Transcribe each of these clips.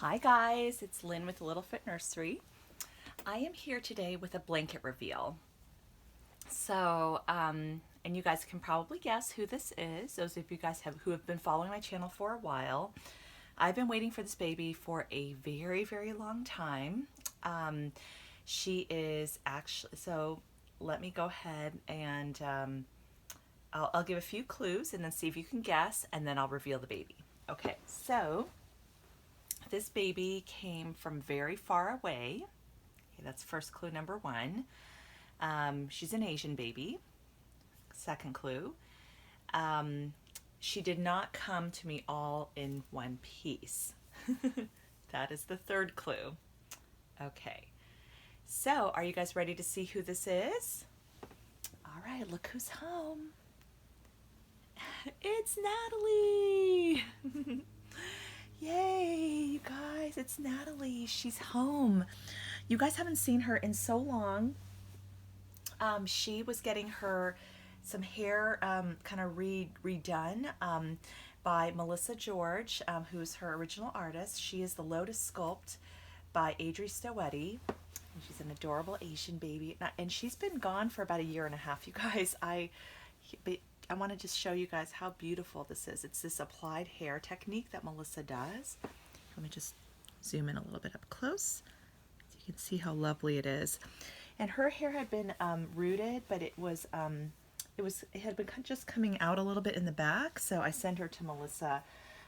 Hi guys, it's Lynn with Little Fit Nursery. I am here today with a blanket reveal. And you guys can probably guess who this is. Those of you guys who have been following my channel for a while. I've been waiting for this baby for a very, very long time. She is actually, so let me go ahead and I'll give a few clues and then see if you can guess, and then I'll reveal the baby. Okay, so this baby came from very far away. Okay, that's first clue number one. She's an Asian baby. Second clue. She did not come to me all in one piece. That is the third clue. Okay, so are you guys ready to see who this is? All right, look who's home. It's Natalie. Yay, you guys, it's Natalie. She's home. You guys haven't seen her in so long. She was getting some hair kind of redone by Melissa George, who's her original artist. She is the Lotus sculpt by Adrie Stoete. She's an adorable Asian baby, and she's been gone for about a year and a half, you guys. I want to just show you guys how beautiful this is. It's this applied hair technique that Melissa does. Let me just zoom in a little bit up close so you can see how lovely it is. And her hair had been rooted, but it had been just coming out a little bit in the back. So I sent her to Melissa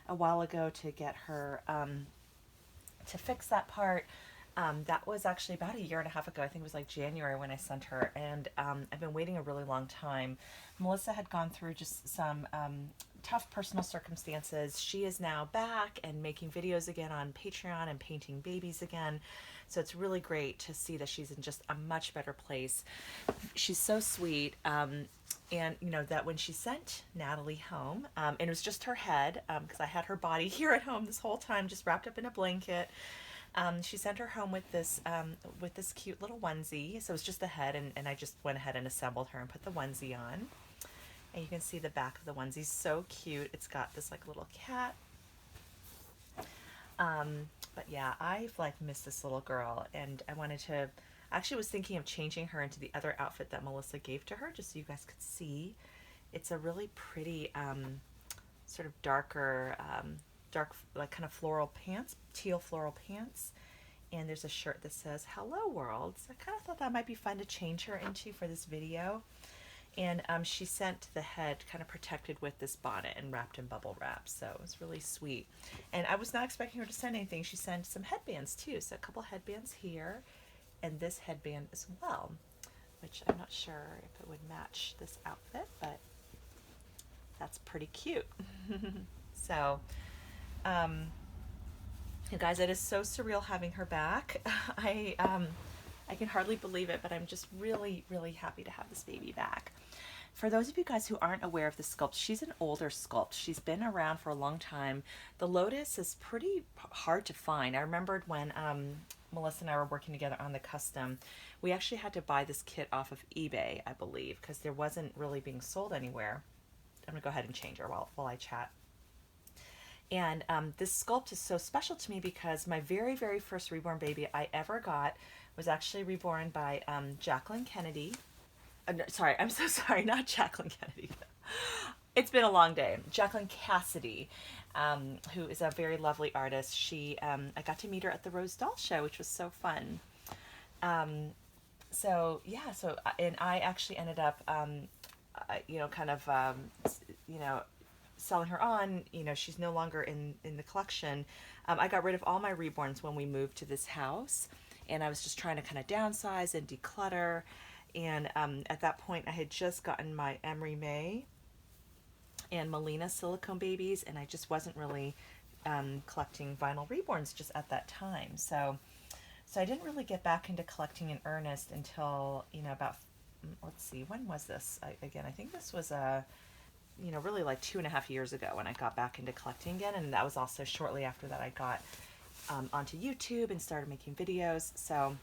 a while ago to get her to fix that part. That was actually about a year and a half ago. I think it was like January when I sent her, and I've been waiting a really long time. Melissa had gone through just some tough personal circumstances. She is now back and making videos again on Patreon and painting babies again. So it's really great to see that she's in just a much better place. She's so sweet. And you know that when she sent Natalie home, and it was just her head, because I had her body here at home this whole time, just wrapped up in a blanket. She sent her home with this cute little onesie. So it was just the head, and I just went ahead and assembled her and put the onesie on. And you can see the back of the onesie, so cute. It's got this like little cat. But yeah, I've like missed this little girl, and I actually was thinking of changing her into the other outfit that Melissa gave to her, just so you guys could see. It's a really pretty, sort of dark, like kind of floral pants, teal floral pants. And there's a shirt that says "Hello World." So I kind of thought that might be fun to change her into for this video. And she sent the head kind of protected with this bonnet and wrapped in bubble wrap. So it was really sweet. And I was not expecting her to send anything. She sent some headbands too. So a couple headbands here and this headband as well, which I'm not sure if it would match this outfit, but that's pretty cute. So, you guys, it is so surreal having her back. I can hardly believe it, but I'm just really, really happy to have this baby back. For those of you guys who aren't aware of the sculpt, she's an older sculpt. She's been around for a long time. The Lotus is pretty hard to find. I remembered when Melissa and I were working together on the custom, we actually had to buy this kit off of eBay, I believe, because there wasn't really being sold anywhere. I'm going to go ahead and change her while I chat. And this sculpt is so special to me because my very, very first reborn baby I ever got was actually reborn by Jacqueline Kennedy. Sorry, I'm so sorry, not Jacqueline Kennedy. It's been a long day. Jacqueline Cassidy, who is a very lovely artist. I got to meet her at the Rose Doll Show, which was so fun. And I actually ended up, selling her on. She's no longer in the collection. I got rid of all my reborns when we moved to this house, and I was just trying to kind of downsize and declutter. And at that point, I had just gotten my Emery May and Melina silicone babies, and I just wasn't really collecting vinyl reborns just at that time. So I didn't really get back into collecting in earnest until, about, let's see, when was this? I think this was really like 2.5 years ago when I got back into collecting again, and that was also shortly after that I got onto YouTube and started making videos. So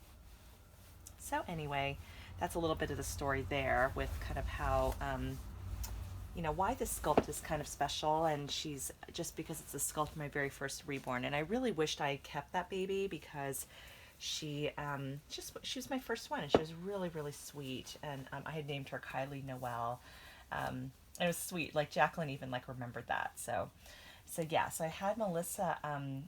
anyway, that's a little bit of the story there with kind of how you know, why this sculpt is kind of special, and she's just because it's a sculpt of my very first reborn, and I really wished I kept that baby because she was my first one, and she was really, really sweet, and I had named her Kylie Noel. And it was sweet, like Jacqueline even like remembered that. So yeah, so I had Melissa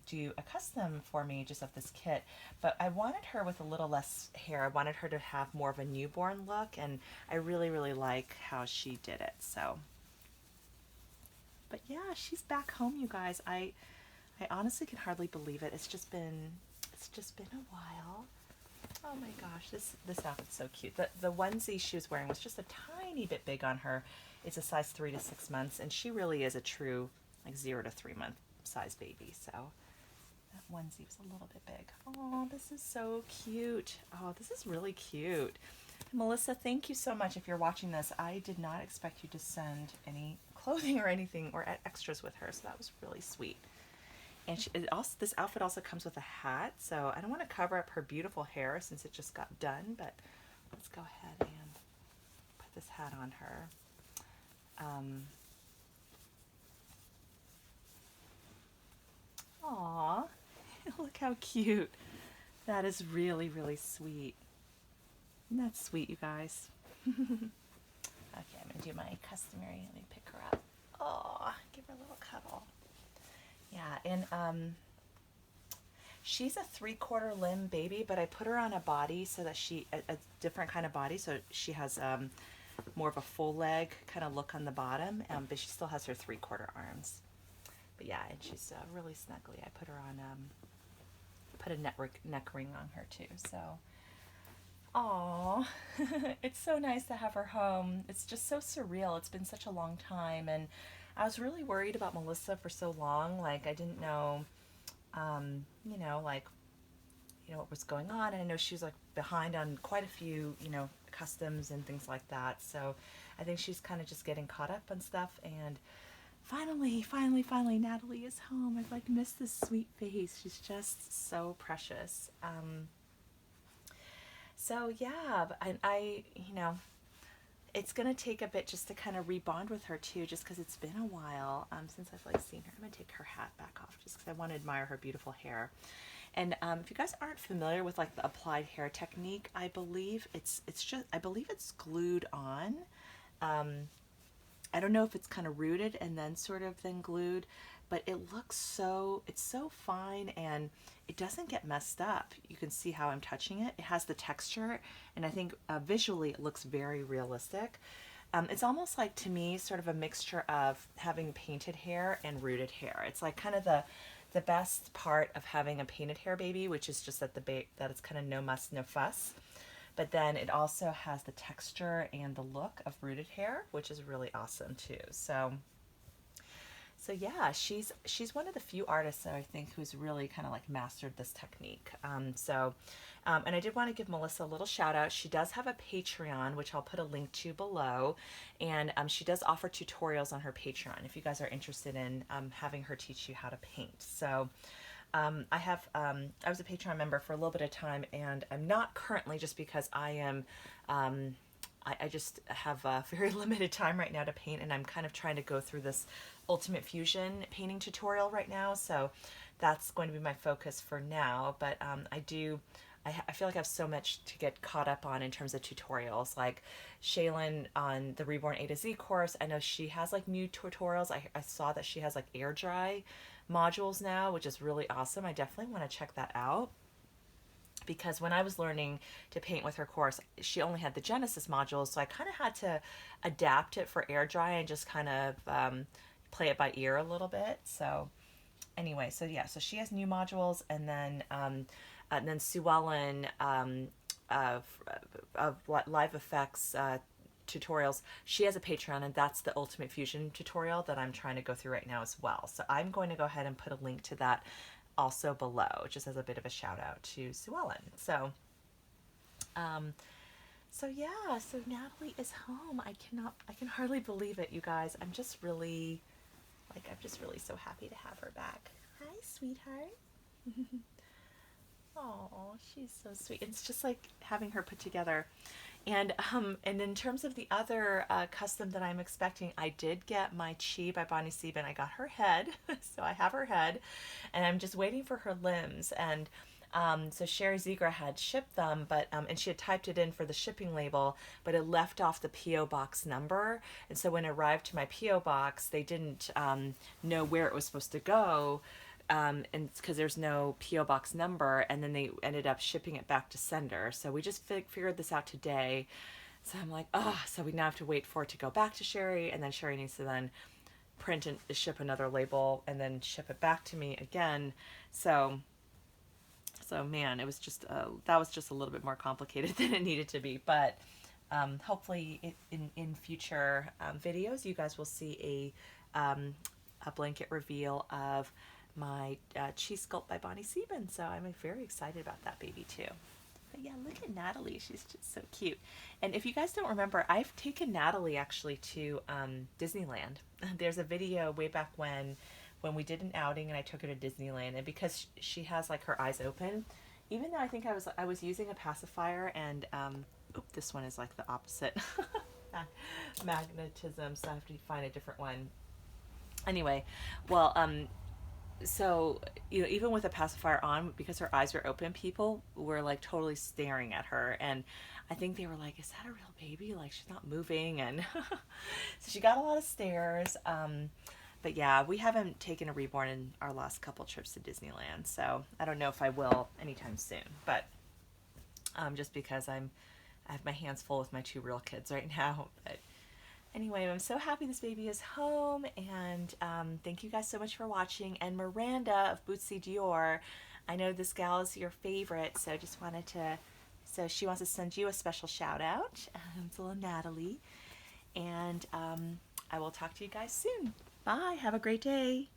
do a custom for me just of this kit, but I wanted her with a little less hair. I wanted her to have more of a newborn look, and I really, really like how she did it. So, but yeah, she's back home, you guys. I honestly can hardly believe it. It's just been a while. Oh my gosh, this outfit's so cute. The onesie she was wearing was just a tiny bit big on her. It's a size 3 to 6 months, and she really is a true like 0 to 3 month size baby. So that onesie was a little bit big. Oh, this is so cute. Oh, this is really cute. Melissa, thank you so much if you're watching this. I did not expect you to send any clothing or anything or extras with her, so that was really sweet. And this outfit also comes with a hat, so I don't want to cover up her beautiful hair since it just got done, but let's go ahead and put this hat on her. Aw, look how cute. That is really, really sweet. Isn't that sweet, you guys? Okay, I'm going to do my customary. Let me pick her up. Oh, give her a little cuddle. Yeah, and she's a 3/4 limb baby, but I put her on a body so that a different kind of body, so she has more of a full leg kind of look on the bottom, but she still has her 3/4 arms. But yeah, and she's really snuggly. I put her on, put a neck ring on her too, so. Aww, it's so nice to have her home. It's just so surreal. It's been such a long time, and I was really worried about Melissa for so long. Like, I didn't know, you know, like, you know, what was going on. And I know she was like behind on quite a few, you know, customs and things like that. So I think she's kind of just getting caught up on stuff. And finally, Natalie is home. I've like missed this sweet face. She's just so precious. So yeah, I, you know, it's gonna take a bit just to kind of rebond with her too, just because it's been a while since I've like seen her. I'm gonna take her hat back off just because I want to admire her beautiful hair. And if you guys aren't familiar with like the applied hair technique, I believe I believe it's glued on. I don't know if it's kind of rooted and then sort of then glued, but it's so fine and it doesn't get messed up. You can see how I'm touching it. It has the texture, and I think visually it looks very realistic. It's almost like, to me, sort of a mixture of having painted hair and rooted hair. It's like kind of the best part of having a painted hair baby, which is just that that it's kind of no muss, no fuss. But then it also has the texture and the look of rooted hair, which is really awesome too. So yeah, she's one of the few artists that I think who's really kind of like mastered this technique. And I did want to give Melissa a little shout out. She does have a Patreon, which I'll put a link to below, and she does offer tutorials on her Patreon if you guys are interested in having her teach you how to paint. So I was a Patreon member for a little bit of time, and I'm not currently, just because I am I just have a very limited time right now to paint, and I'm kind of trying to go through this Ultimate Fusion painting tutorial right now, so that's going to be my focus for now. But I feel like I have so much to get caught up on in terms of tutorials. Like Shaylin on the Reborn A to Z course, I know she has like new tutorials. I saw that she has like air dry modules now, which is really awesome. I definitely want to check that out, because when I was learning to paint with her course, she only had the Genesis modules, so I kind of had to adapt it for air dry and just kind of play it by ear a little bit. So anyway, so yeah, so she has new modules, and then Sue Ellen of Live Effects tutorials, she has a Patreon, and that's the Ultimate Fusion tutorial that I'm trying to go through right now as well. So I'm going to go ahead and put a link to that also below, just as a bit of a shout out to Sue Ellen. So yeah, so Natalie is home. I can hardly believe it, you guys. I'm just really so happy to have her back. Hi, sweetheart. Oh, she's so sweet. It's just like having her put together. And in terms of the other custom that I'm expecting, I did get my Chi by Bonnie Sieben. I got her head, so I have her head, and I'm just waiting for her limbs. And so Sherry Zegra had shipped them, but and she had typed it in for the shipping label, but it left off the PO box number, and so when it arrived to my PO box, they didn't know where it was supposed to go. And because there's no PO box number, and then they ended up shipping it back to sender. So we just figured this out today. So I'm like, oh, so we now have to wait for it to go back to Sherry, and then Sherry needs to then print and ship another label, and then ship it back to me again. So man, it was just that was just a little bit more complicated than it needed to be. But hopefully, in future videos, you guys will see a blanket reveal of my Chi Sculpt by Bonnie Sieben. So I'm very excited about that baby too. But yeah, look at Natalie. She's just so cute. And if you guys don't remember, I've taken Natalie actually to Disneyland. There's a video way back when we did an outing and I took her to Disneyland. And because she has like her eyes open, even though I think I was using a pacifier, and this one is like the opposite magnetism, so I have to find a different one. Anyway, well, so even with a pacifier on, because her eyes were open, people were like totally staring at her, and I think they were like, is that a real baby, like she's not moving? And so she got a lot of stares. But yeah, we haven't taken a reborn in our last couple trips to Disneyland, so I don't know if I will anytime soon. But just because I have my hands full with my 2 real kids right now. But anyway, I'm so happy this baby is home, and thank you guys so much for watching. And Miranda of Bootsy Dior, I know this gal is your favorite, so just wanted to, so she wants to send you a special shout out. It's a little Natalie, and I will talk to you guys soon. Bye. Have a great day.